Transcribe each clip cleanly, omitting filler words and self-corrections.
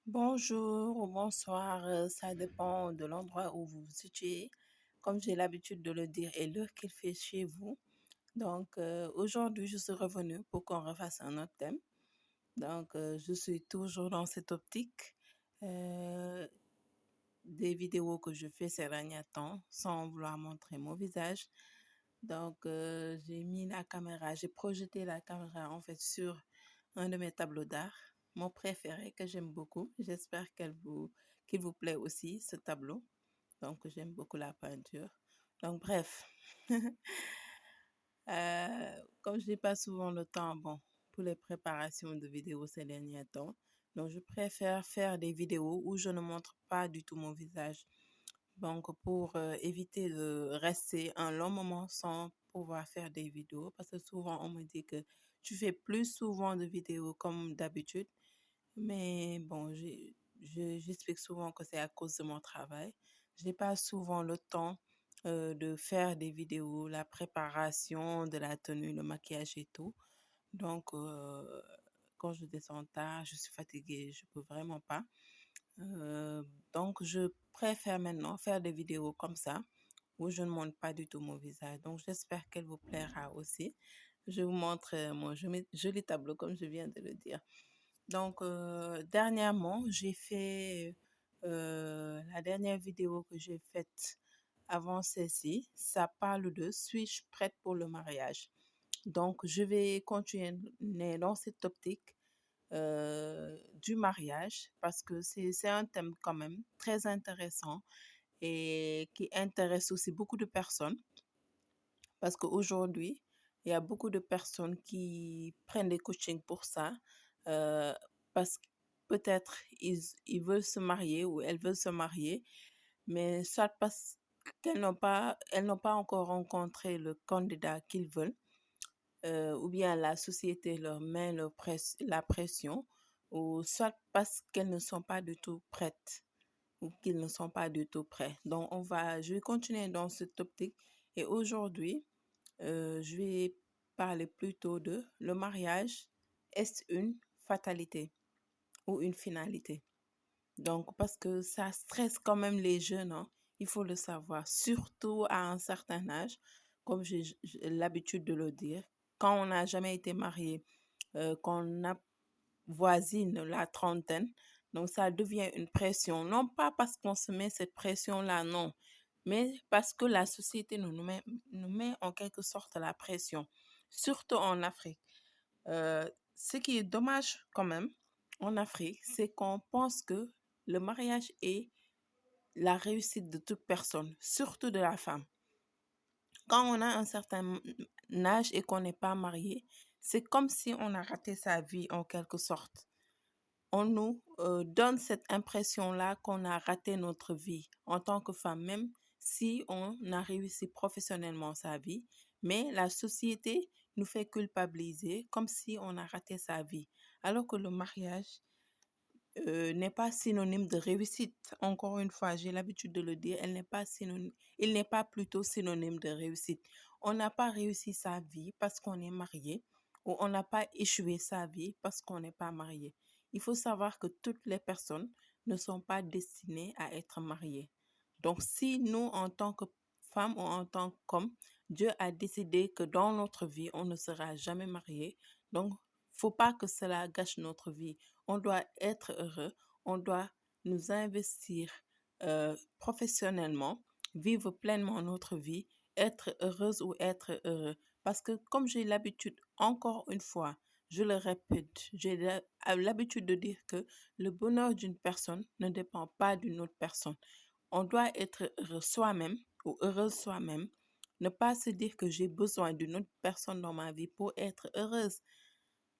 Bonjour ou bonsoir, ça dépend de l'endroit où vous vous situez. Comme j'ai l'habitude de le dire et l'heure qu'il fait chez vous. Donc, aujourd'hui, je suis revenue pour qu'on refasse un autre thème. Donc, je suis toujours dans cette optique euh, des vidéos que je fais ces derniers temps sans vouloir montrer mon visage. Donc, j'ai mis la caméra, j'ai projeté la caméra en fait sur un de mes tableaux d'art, mon préféré que j'aime beaucoup. J'espère qu'il vous plaît aussi, ce tableau. Donc, j'aime beaucoup la peinture. Donc, bref, comme je n'ai pas souvent le temps, bon, pour les préparations de vidéos ces derniers temps, donc je préfère faire des vidéos où je ne montre pas du tout mon visage. Donc, pour éviter de rester un long moment sans pouvoir faire des vidéos, parce que souvent on me dit que tu fais plus souvent de vidéos comme d'habitude, mais bon, j'explique souvent que c'est à cause de mon travail. Je n'ai pas souvent le temps de faire des vidéos, la préparation de la tenue, le maquillage et tout. Donc, quand je descends tard, je suis fatiguée, je peux vraiment pas. Euh, donc, je préfère maintenant faire des vidéos comme ça, où je ne montre pas du tout mon visage. Donc, j'espère qu'elle vous plaira aussi. Je vous montre mon joli tableau, comme je viens de le dire. Donc, dernièrement, j'ai fait la dernière vidéo que j'ai faite avant celle-ci. Ça parle de suis-je prête pour le mariage? Donc, je vais continuer dans cette optique du mariage parce que c'est un thème quand même très intéressant et qui intéresse aussi beaucoup de personnes parce qu'aujourd'hui, il y a beaucoup de personnes qui prennent des coachings pour ça euh, parce que peut-être ils veulent se marier ou elles veulent se marier, mais soit parce elles n'ont pas encore rencontré le candidat qu'ils veulent ou bien la société leur met la pression, ou soit parce qu'elles ne sont pas du tout prêtes ou qu'ils ne sont pas du tout prêts. Donc, je vais continuer dans cette optique. Et aujourd'hui, je vais parler plutôt de le mariage, est-ce une fatalité ou une finalité? Donc, parce que ça stresse quand même les jeunes, hein, il faut le savoir, surtout à un certain âge, comme j'ai l'habitude de le dire. Quand on n'a jamais été marié, qu'on avoisine la trentaine, donc ça devient une pression. Non pas parce qu'on se met cette pression-là, non, mais parce que la société nous met en quelque sorte la pression, surtout en Afrique. Ce qui est dommage quand même en Afrique, c'est qu'on pense que le mariage est la réussite de toute personne, surtout de la femme. Quand on a un certain âge et qu'on n'est pas marié, c'est comme si on a raté sa vie en quelque sorte. On nous donne cette impression-là qu'on a raté notre vie en tant que femme, même si on a réussi professionnellement sa vie, mais la société nous fait culpabiliser comme si on a raté sa vie, alors que le mariage n'est pas synonyme de réussite. Encore une fois, j'ai l'habitude de le dire, il n'est pas plutôt synonyme de réussite. On n'a pas réussi sa vie parce qu'on est marié ou on n'a pas échoué sa vie parce qu'on n'est pas marié. Il faut savoir que toutes les personnes ne sont pas destinées à être mariées. Donc, si nous, en tant que femmes ou en tant qu'hommes, Dieu a décidé que dans notre vie, on ne sera jamais marié, donc faut pas que cela gâche notre vie. On doit être heureux, on doit nous investir professionnellement, vivre pleinement notre vie, être heureuse ou être heureux. Parce que comme j'ai l'habitude, encore une fois, je le répète, l'habitude de dire que le bonheur d'une personne ne dépend pas d'une autre personne. On doit être heureux soi-même ou heureuse soi-même, ne pas se dire que j'ai besoin d'une autre personne dans ma vie pour être heureuse.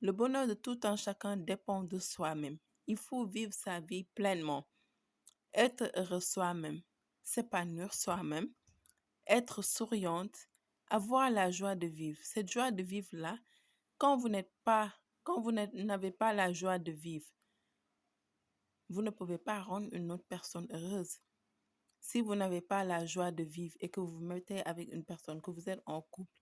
Le bonheur de tout un chacun dépend de soi-même. Il faut vivre sa vie pleinement, être heureux soi-même, s'épanouir soi-même, être souriante, avoir la joie de vivre. Cette joie de vivre-là, quand vous n'êtes pas, quand vous n'avez pas la joie de vivre, vous ne pouvez pas rendre une autre personne heureuse. Si vous n'avez pas la joie de vivre et que vous vous mettez avec une personne, que vous êtes en couple,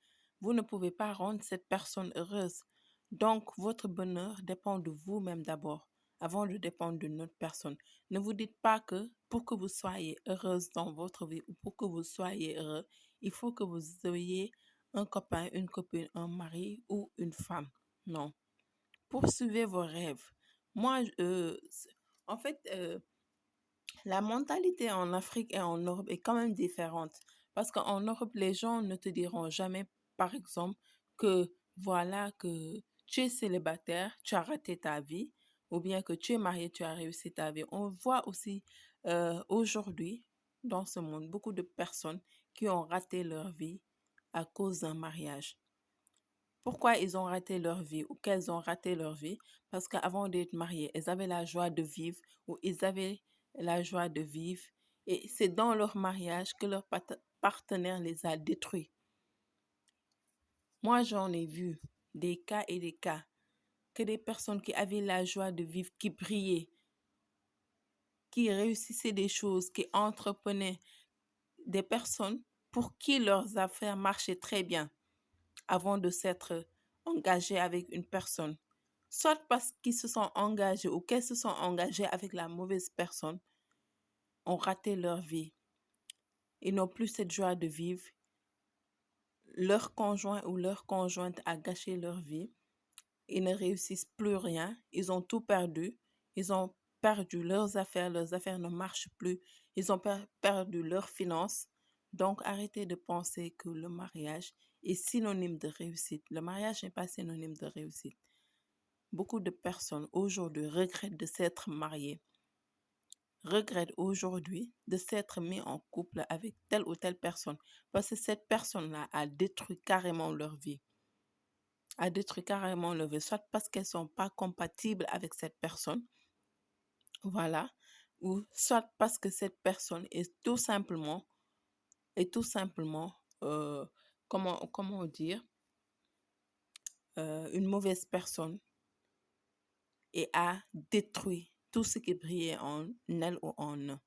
vous ne pouvez pas rendre cette personne heureuse. Donc, votre bonheur dépend de vous-même d'abord. avant de dépendre d'une autre personne. Ne vous dites pas que pour que vous soyez heureuse dans votre vie ou pour que vous soyez heureux, il faut que vous ayez un copain, une copine, un mari ou une femme. Non. Poursuivez vos rêves. Moi, en fait, la mentalité en Afrique et en Europe est quand même différente. Parce qu'en Europe, les gens ne te diront jamais, par exemple, que voilà, que tu es célibataire, tu as raté ta vie, ou bien que tu es marié, tu as réussi ta vie. On voit aussi aujourd'hui, dans ce monde, beaucoup de personnes qui ont raté leur vie à cause d'un mariage. Pourquoi ils ont raté leur vie ou qu'elles ont raté leur vie? Parce qu'avant d'être mariées, elles avaient la joie de vivre ou ils avaient la joie de vivre. Et c'est dans leur mariage que leur partenaire les a détruits. Moi, j'en ai vu des cas et des cas que des personnes qui avaient la joie de vivre, qui brillaient, qui réussissaient des choses, qui entreprenaient, des personnes pour qui leurs affaires marchaient très bien avant de s'être engagés avec une personne. Soit parce qu'ils se sont engagés ou qu'elles se sont engagées avec la mauvaise personne, ont raté leur vie. Ils n'ont plus cette joie de vivre. Leur conjoint ou leur conjointe a gâché leur vie. Ils ne réussissent plus rien. Ils ont tout perdu. Ils ont perdu leurs affaires. Leurs affaires ne marchent plus. Ils ont perdu leurs finances. Donc, arrêtez de penser que le mariage est synonyme de réussite. Le mariage n'est pas synonyme de réussite. Beaucoup de personnes aujourd'hui regrettent de s'être mariées, regrettent aujourd'hui de s'être mis en couple avec telle ou telle personne parce que cette personne-là a détruit carrément leur vie, soit parce qu'elles ne sont pas compatibles avec cette personne, voilà, ou soit parce que cette personne est tout simplement, comment dire, une mauvaise personne et a détruit tout ce qui brillait en elle ou en eux.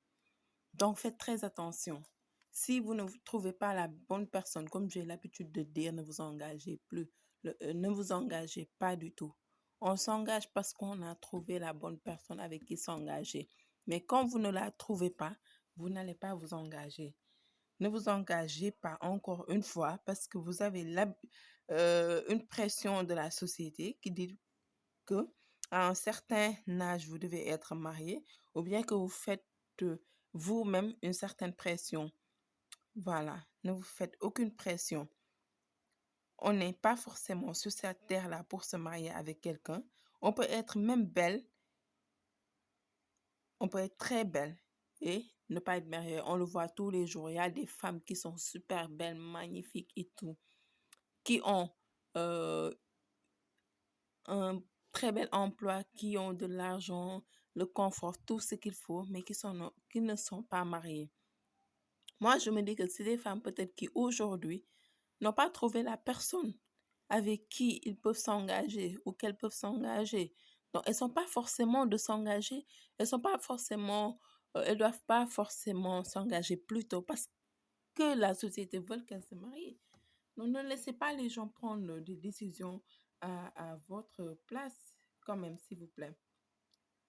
Donc, faites très attention. Si vous ne trouvez pas la bonne personne, comme j'ai l'habitude de dire, ne vous engagez plus. Ne vous engagez pas du tout. On s'engage parce qu'on a trouvé la bonne personne avec qui s'engager. Mais quand vous ne la trouvez pas, vous n'allez pas vous engager. Ne vous engagez pas encore une fois parce que vous avez une pression de la société qui dit que à un certain âge, vous devez être marié ou bien que vous faites vous-même une certaine pression. Voilà, ne vous faites aucune pression. On n'est pas forcément sur cette terre-là pour se marier avec quelqu'un. On peut être même belle, on peut être très belle et ne pas être mariée. On le voit tous les jours. Il y a des femmes qui sont super belles, magnifiques et tout, qui ont euh, un très bel emploi, qui ont de l'argent, le confort, tout ce qu'il faut, mais qui ne sont pas mariées. Moi, je me dis que c'est des femmes peut-être qui aujourd'hui n'ont pas trouvé la personne avec qui ils peuvent s'engager ou qu'elles peuvent s'engager. Donc, elles sont pas forcément de s'engager, elles doivent pas forcément s'engager plus tôt parce que la société veut qu'elles se marient. Donc, ne laissez pas les gens prendre des décisions à votre place, quand même, s'il vous plaît.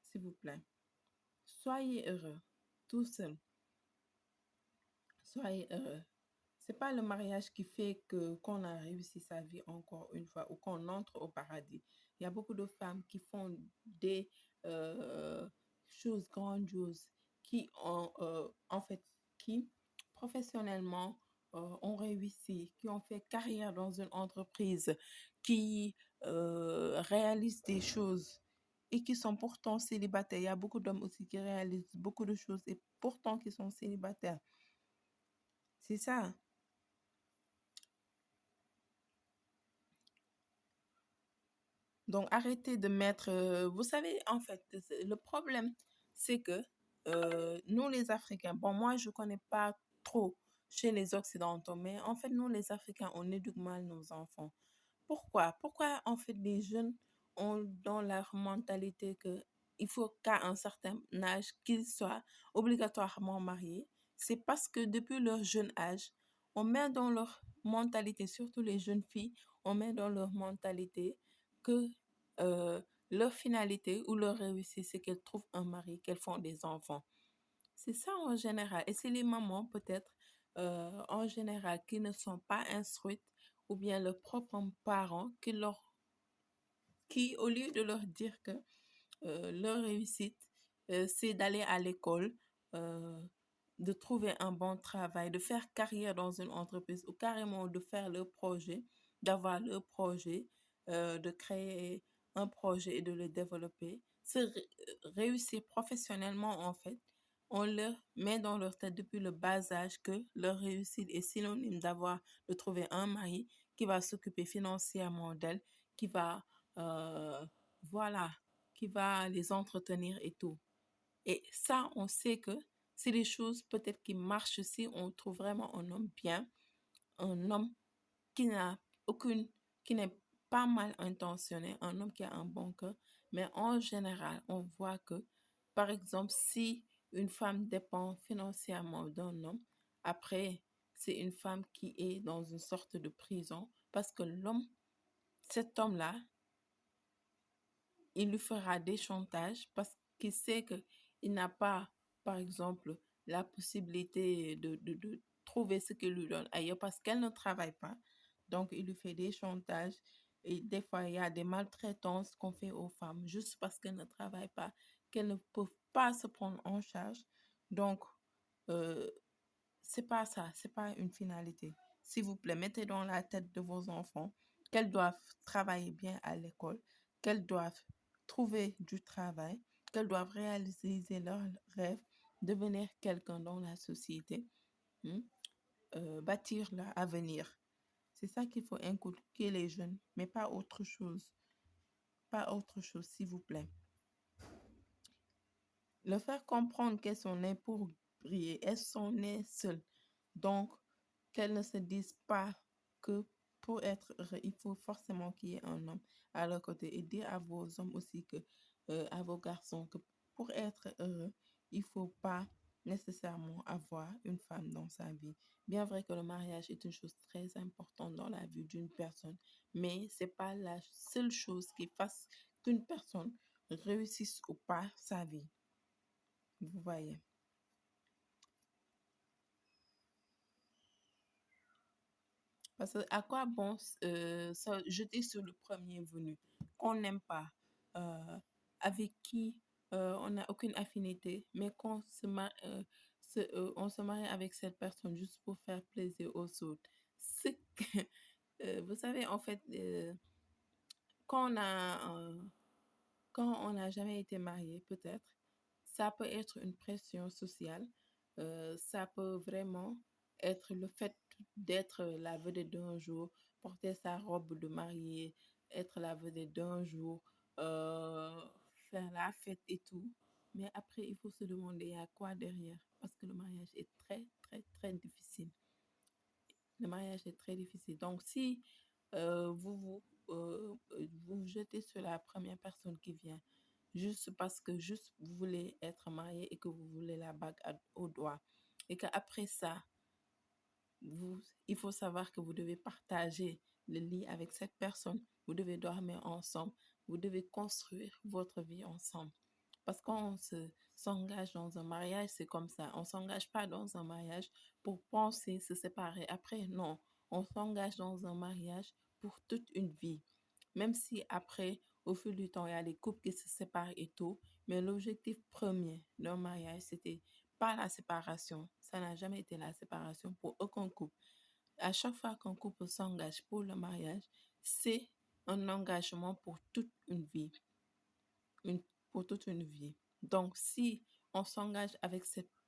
S'il vous plaît. Soyez heureux, tout seul. Soyez heureux. C'est pas le mariage qui fait que qu'on a réussi sa vie encore une fois ou qu'on entre au paradis. Il y a beaucoup de femmes qui font des choses grandioses, qui ont en fait qui professionnellement ont réussi, qui ont fait carrière dans une entreprise, qui réalisent des choses et qui sont pourtant célibataires. Il y a beaucoup d'hommes aussi qui réalisent beaucoup de choses et pourtant qui sont célibataires. C'est ça. Donc, arrêtez de mettre... vous savez, en fait, le problème, c'est que nous, les Africains, bon, moi, je ne connais pas trop chez les Occidentaux, mais en fait, nous, les Africains, on éduque mal nos enfants. Pourquoi? Pourquoi, en fait, les jeunes ont dans leur mentalité que il faut qu'à un certain âge, qu'ils soient obligatoirement mariés? C'est parce que depuis leur jeune âge, on met dans leur mentalité, surtout les jeunes filles, on met dans leur mentalité que leur finalité ou leur réussite, c'est qu'elles trouvent un mari, qu'elles font des enfants. C'est ça en général. Et c'est les mamans peut-être en général qui ne sont pas instruites ou bien leurs propres parents qui, au lieu de leur dire que leur réussite, c'est d'aller à l'école, euh, de trouver un bon travail, de faire carrière dans une entreprise ou carrément de faire leur projet, d'avoir leur projet, de créer un projet et de le développer. Réussir professionnellement, en fait, on leur met dans leur tête depuis le bas âge que leur réussite est synonyme de trouver un mari qui va s'occuper financièrement d'elle, qui va, euh, voilà, qui va les entretenir et tout. Et ça, on sait que c'est des choses peut-être qui marchent si on trouve vraiment un homme bien, un homme qui n'a aucune, qui n'est pas mal intentionné, un homme qui a un bon cœur. Mais en général, on voit que, par exemple, si une femme dépend financièrement d'un homme, après, c'est une femme qui est dans une sorte de prison parce que cet homme-là, il lui fera des chantages parce qu'il sait qu'il n'a pas, par exemple, la possibilité de trouver ce qu'il lui donne ailleurs parce qu'elle ne travaille pas. Donc, il lui fait des chantages et des fois, il y a des maltraitances qu'on fait aux femmes juste parce qu'elles ne travaillent pas, qu'elles ne peuvent pas se prendre en charge. Donc, euh, c'est pas ça, c'est pas une finalité. S'il vous plaît, mettez dans la tête de vos enfants qu'elles doivent travailler bien à l'école, qu'elles doivent trouver du travail, qu'elles doivent réaliser leurs rêves, devenir quelqu'un dans la société, hein, bâtir leur avenir. C'est ça qu'il faut inculquer les jeunes, mais pas autre chose. Pas autre chose, s'il vous plaît. Le faire comprendre qu'elles sont nées pour briller, elles sont nées seules. Donc, qu'elles ne se disent pas que pour être heureux, il faut forcément qu'il y ait un homme à leur côté. Et dire à vos hommes aussi que, à vos garçons, que pour être heureux, il ne faut pas nécessairement avoir une femme dans sa vie. Bien vrai que le mariage est une chose très importante dans la vie d'une personne, mais ce n'est pas la seule chose qui fasse qu'une personne réussisse ou pas sa vie. Vous voyez. Parce que à quoi bon se jeter sur le premier venu qu'on n'aime pas, euh, avec qui on n'a aucune affinité, mais on se marie avec cette personne juste pour faire plaisir aux autres. C'est que, vous savez, en fait, quand on a, quand on n'a jamais été marié, peut-être, ça peut être une pression sociale. Ça peut vraiment être le fait d'être la vedette d'un jour, porter sa robe de mariée, être la vedette d'un jour, euh, faire la fête et tout. Mais après, il faut se demander à quoi derrière, parce que le mariage est très, très, très difficile. Le mariage est très difficile. Donc, si vous vous jetez sur la première personne qui vient, juste parce que juste vous voulez être marié et que vous voulez la bague au doigt, et qu'après ça, il faut savoir que vous devez partager le lit avec cette personne, vous devez dormir ensemble, vous devez construire votre vie ensemble. Parce qu'on s'engage dans un mariage, c'est comme ça. On ne s'engage pas dans un mariage pour penser se séparer. Après, non. On s'engage dans un mariage pour toute une vie. Même si après, au fil du temps, il y a des couples qui se séparent et tout. Mais l'objectif premier d'un mariage, c'était pas la séparation. Ça n'a jamais été la séparation pour aucun couple. À chaque fois qu'un couple s'engage pour le mariage, c'est un engagement pour toute une vie une, pour toute une vie. Donc, si on s'engage avec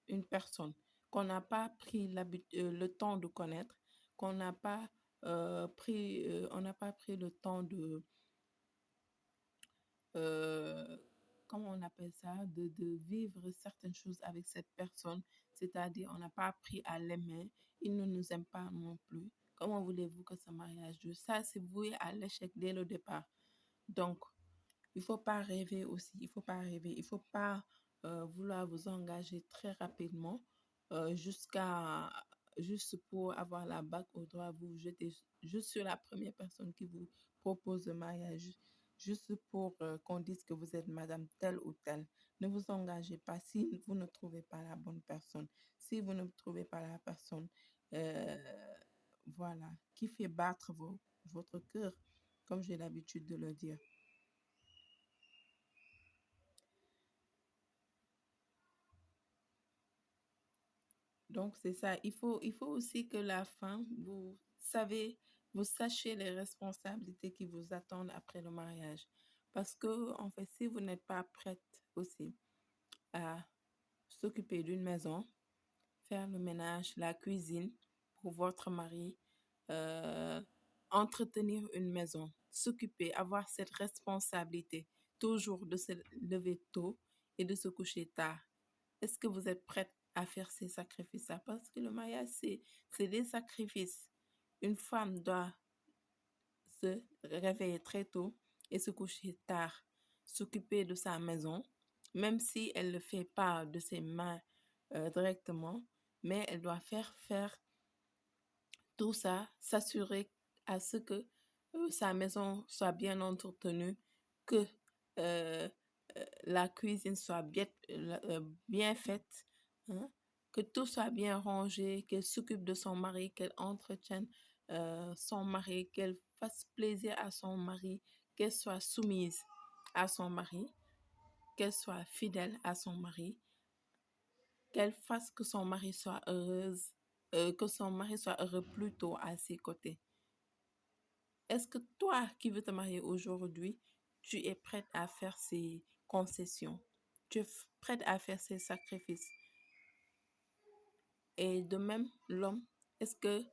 une personne qu'on n'a pas pris le temps de connaître, qu'on n'a pas on n'a pas pris le temps de, euh, comment on appelle ça, de vivre certaines choses avec cette personne, c'est-à-dire on n'a pas appris à l'aimer, il ne nous aime pas non plus. Comment voulez-vous que ce mariage dure? Ça, c'est voué à l'échec dès le départ. Donc, il faut pas rêver aussi, il faut pas rêver, il faut pas vouloir vous engager très rapidement juste pour avoir la bague au doigt, vous vous jetez juste sur la première personne qui vous propose le mariage. juste pour qu'on dise que vous êtes madame telle ou telle. Ne vous engagez pas si vous ne trouvez pas la bonne personne. Si vous ne trouvez pas la personne, euh, voilà, qui fait battre votre cœur, comme j'ai l'habitude de le dire. Donc, c'est ça. Il faut aussi que la femme, vous sachiez les responsabilités qui vous attendent après le mariage. Parce que, en fait, si vous n'êtes pas prête aussi à s'occuper d'une maison, faire le ménage, la cuisine pour votre mari, euh, entretenir une maison, s'occuper, avoir cette responsabilité, toujours de se lever tôt et de se coucher tard. Est-ce que vous êtes prête à faire ces sacrifices-là? Parce que le mariage, c'est des sacrifices. Une femme doit se réveiller très tôt et se coucher tard, s'occuper de sa maison, même si elle ne le fait pas de ses mains directement, mais elle doit faire tout ça, s'assurer à ce que sa maison soit bien entretenue, que euh, la cuisine soit bien faite, hein, que tout soit bien rangé, qu'elle s'occupe de son mari, qu'elle entretienne son mari, qu'elle fasse plaisir à son mari, qu'elle soit soumise à son mari, qu'elle soit fidèle à son mari, qu'elle fasse que son mari soit heureuse, que son mari soit heureux plutôt à ses côtés. Est-ce que toi qui veux te marier aujourd'hui, tu es prête à faire ces concessions? Tu es prête à faire ces sacrifices? Et de même, l'homme, est-ce que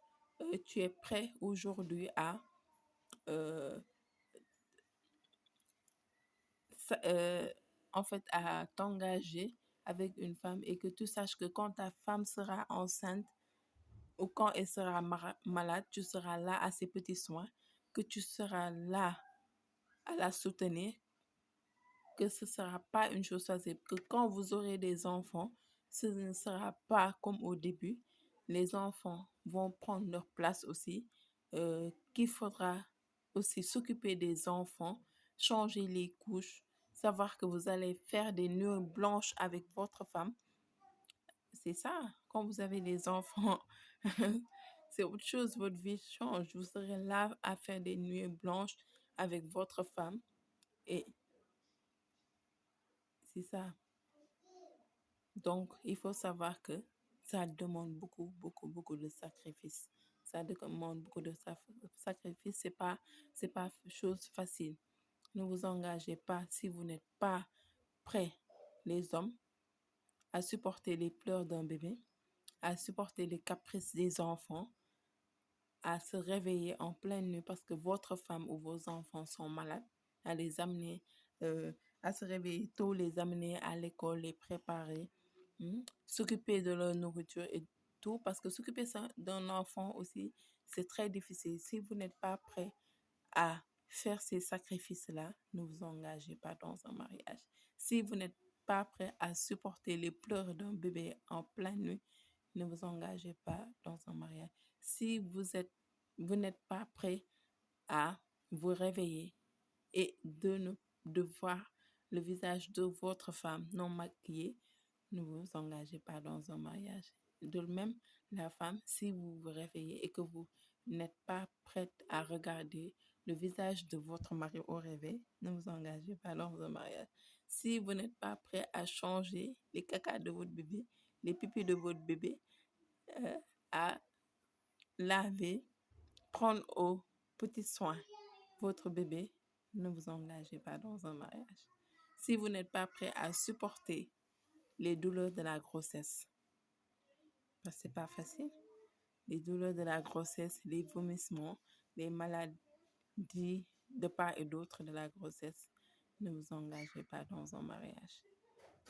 tu es prêt aujourd'hui à, euh, sa- euh, en fait, à t'engager avec une femme et que tu saches que quand ta femme sera enceinte ou quand elle sera malade, tu seras là à ses petits soins, que tu seras là à la soutenir, que ce ne sera pas une chose facile, que quand vous aurez des enfants, ce ne sera pas comme au début. Les enfants vont prendre leur place aussi, qu'il faudra aussi s'occuper des enfants, changer les couches, savoir que vous allez faire des nuits blanches avec votre femme. C'est ça, quand vous avez des enfants, c'est autre chose, votre vie change. Vous serez là à faire des nuits blanches avec votre femme et c'est ça. Donc, il faut savoir que ça demande beaucoup, beaucoup, beaucoup de sacrifices. Ça demande beaucoup de sacrifices. C'est pas chose facile. Ne vous engagez pas si vous n'êtes pas prêts, les hommes, à supporter les pleurs d'un bébé, à supporter les caprices des enfants, à se réveiller en pleine nuit parce que votre femme ou vos enfants sont malades, à les amener, euh, à se réveiller tôt, les amener à l'école, les préparer, s'occuper de leur nourriture et tout, parce que s'occuper d'un enfant aussi, c'est très difficile. Si vous n'êtes pas prêt à faire ces sacrifices-là, ne vous engagez pas dans un mariage. Si vous n'êtes pas prêt à supporter les pleurs d'un bébé en pleine nuit, ne vous engagez pas dans un mariage. Si vous n'êtes pas prêt à vous réveiller et de voir le visage de votre femme non maquillée, ne vous engagez pas dans un mariage. De même, la femme, si vous vous réveillez et que vous n'êtes pas prête à regarder le visage de votre mari au réveil, ne vous engagez pas dans un mariage. Si vous n'êtes pas prêt à changer les caca de votre bébé, les pipis de votre bébé, euh, à laver, prendre au petit soin votre bébé, ne vous engagez pas dans un mariage. Si vous n'êtes pas prêt à supporter les douleurs de la grossesse, parce que c'est pas facile, les douleurs de la grossesse, les vomissements, les maladies de part et d'autre de la grossesse, ne vous engagez pas dans un mariage.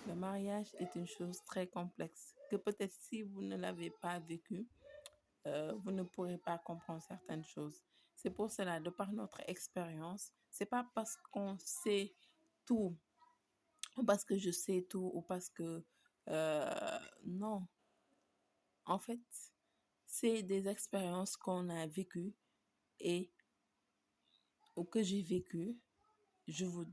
Le mariage est une chose très complexe que peut-être si vous ne l'avez pas vécu, vous ne pourrez pas comprendre certaines choses. C'est pour cela, de par notre expérience, c'est pas parce qu'on sait tout, ou parce que je sais tout, ou parce que non. En fait, c'est des expériences qu'on a vécues et ou que j'ai vécues je vous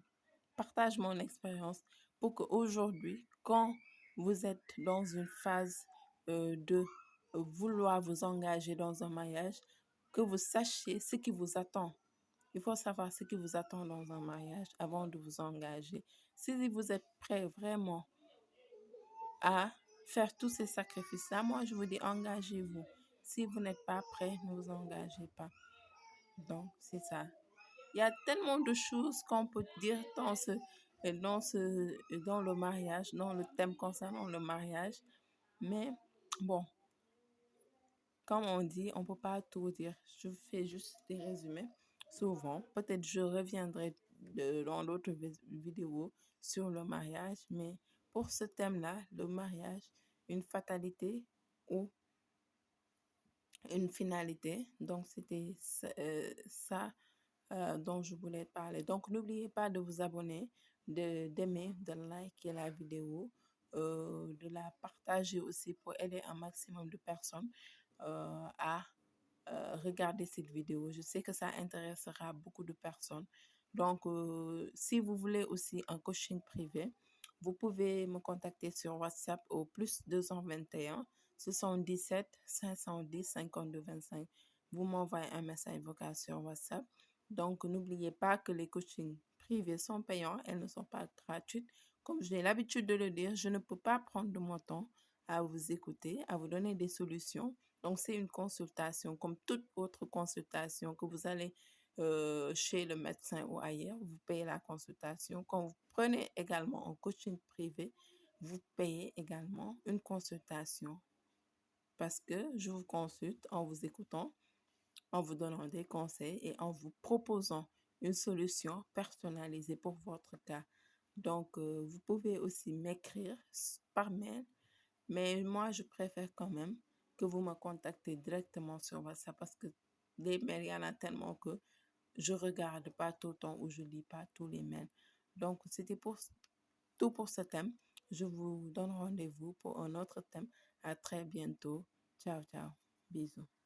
partage mon expérience pour qu'aujourd'hui, quand vous êtes dans une phase de vouloir vous engager dans un mariage, que vous sachiez ce qui vous attend. Il faut savoir ce qui vous attend dans un mariage avant de vous engager. Si vous êtes prêt vraiment à faire tous ces sacrifices-là, moi je vous dis engagez-vous. Si vous n'êtes pas prêt, ne vous engagez pas. Donc, c'est ça. Il y a tellement de choses qu'on peut dire dans le mariage, dans le thème concernant le mariage. Mais bon, comme on dit, on ne peut pas tout dire. Je fais juste des résumés. Souvent, peut-être je reviendrai dans d'autres vidéos sur le mariage, mais pour ce thème-là, le mariage, une fatalité ou une finalité. Donc, c'était ça dont je voulais parler. Donc, n'oubliez pas de vous abonner, d'aimer, de liker la vidéo, de la partager aussi pour aider un maximum de personnes à regarder cette vidéo. Je sais que ça intéressera beaucoup de personnes. Donc, si vous voulez aussi un coaching privé, vous pouvez me contacter sur WhatsApp au plus 221 77 510 52 25. Vous m'envoyez un message vocal sur WhatsApp. Donc, n'oubliez pas que les coachings privés sont payants, elles ne sont pas gratuites. Comme j'ai l'habitude de le dire, je ne peux pas prendre de mon temps à vous écouter, à vous donner des solutions. Donc, c'est une consultation comme toute autre consultation que vous allez chez le médecin ou ailleurs. Vous payez la consultation. Quand vous prenez également un coaching privé, vous payez également une consultation parce que je vous consulte en vous écoutant, en vous donnant des conseils et en vous proposant une solution personnalisée pour votre cas. Donc, vous pouvez aussi m'écrire par mail, mais moi, je préfère quand même que vous me contactez directement sur WhatsApp parce que les mails, il y en a tellement que je regarde pas tout le temps ou je lis pas tous les mails. Donc, c'était tout pour ce thème. Je vous donne rendez-vous pour un autre thème. À très bientôt. Ciao, ciao. Bisous.